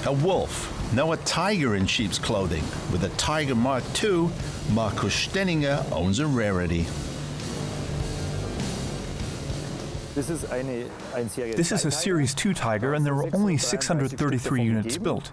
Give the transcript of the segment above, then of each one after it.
A wolf, now a tiger in sheep's clothing. With a Tiger Mark II, Markus Stenninger owns a rarity. This is a Series 2 Tiger, and there were only 633 units built.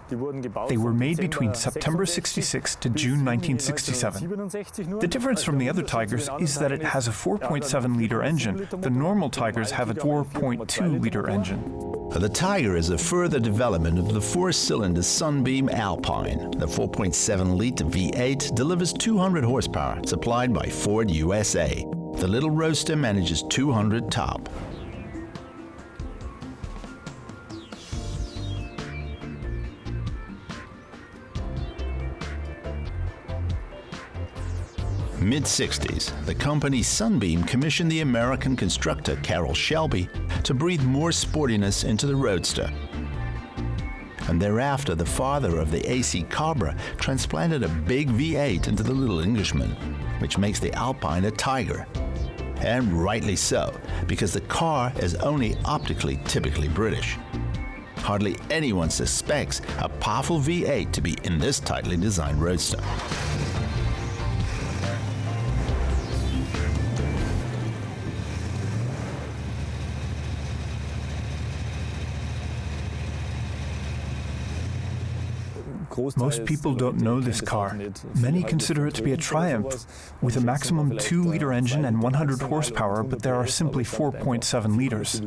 They were made between September 66 to June 1967. The difference from the other Tigers is that it has a 4.7-liter engine. The normal Tigers have a 4.2-liter engine. The Tiger is a further development of the four-cylinder Sunbeam Alpine. The 4.7-liter V8 delivers 200 horsepower, supplied by Ford USA. The little roadster manages 200 top. Mid-60s, the company Sunbeam commissioned the American constructor Carroll Shelby to breathe more sportiness into the Roadster. And thereafter, the father of the AC Cobra transplanted a big V8 into the little Englishman, which makes the Alpine a Tiger. And rightly so, because the car is only optically typically British. Hardly anyone suspects a powerful V8 to be in this tightly designed Roadster. Most people don't know this car. Many consider it to be a Triumph, with a maximum 2-liter engine and 100 horsepower, but there are simply 4.7 liters.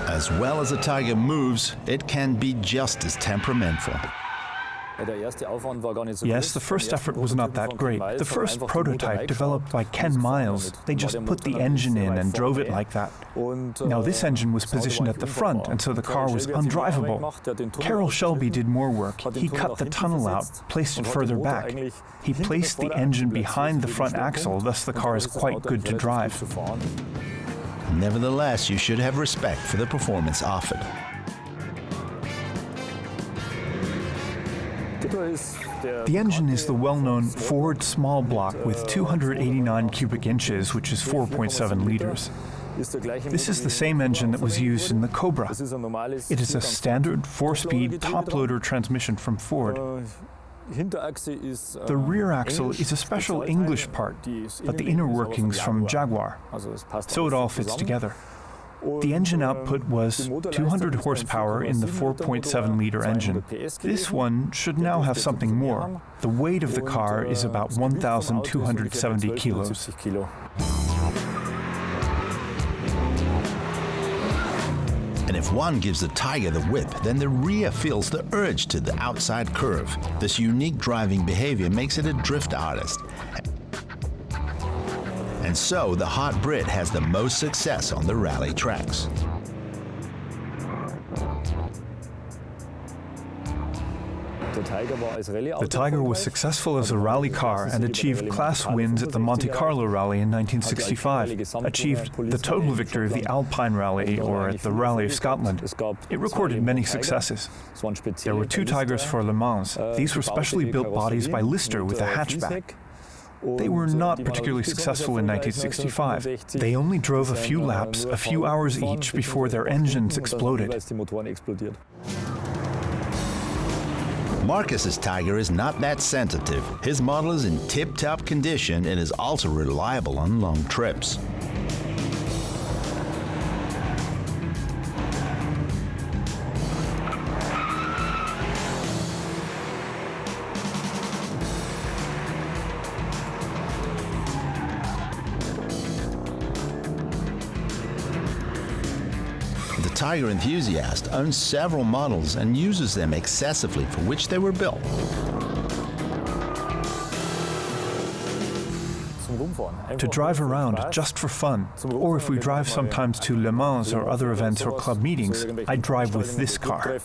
As well as a Tiger moves, it can be just as temperamental. Yes, the first effort was not that great. The first prototype, developed by Ken Miles, they just put the engine in and drove it like that. Now this engine was positioned at the front, and so the car was undrivable. Carroll Shelby did more work. He cut the tunnel out, placed it further back. He placed the engine behind the front axle, thus the car is quite good to drive. Nevertheless, you should have respect for the performance offered. The engine is the well-known Ford small block with 289 cubic inches, which is 4.7 liters. This is the same engine that was used in the Cobra. It is a standard 4-speed top-loader transmission from Ford. The rear axle is a special English part, but the inner workings from Jaguar, so it all fits together. The engine output was 200 horsepower in the 4.7-liter engine. This one should now have something more. The weight of the car is about 1,270 kilos. And if one gives the Tiger the whip, then the rear feels the urge to the outside curve. This unique driving behavior makes it a drift artist. And so the hot Brit has the most success on the rally tracks. The Tiger was successful as a rally car and achieved class wins at the Monte Carlo Rally in 1965, achieved the total victory of the Alpine Rally or at the Rally of Scotland. It recorded many successes. There were 2 Tigers for Le Mans. These were specially built bodies by Lister with a hatchback. They were not particularly successful in 1965. They only drove a few laps, a few hours each, before their engines exploded. Marcus's Tiger is not that sensitive. His model is in tip-top condition and is also reliable on long trips. The Tiger enthusiast owns several models and uses them excessively for which they were built. To drive around just for fun, or if we drive sometimes to Le Mans or other events or club meetings, I drive with this car.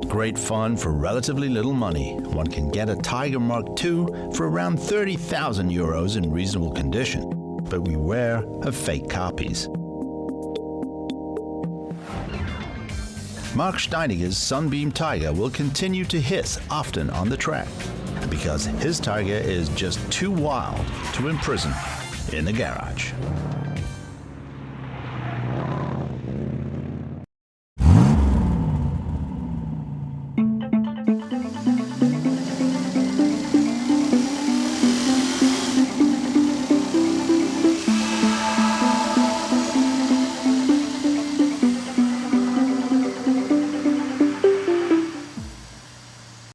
Great fun for relatively little money. One can get a Tiger Mark II for around 30,000 euros in reasonable condition, but beware of fake copies. Mark Steininger's Sunbeam Tiger will continue to hiss often on the track because his Tiger is just too wild to imprison in the garage.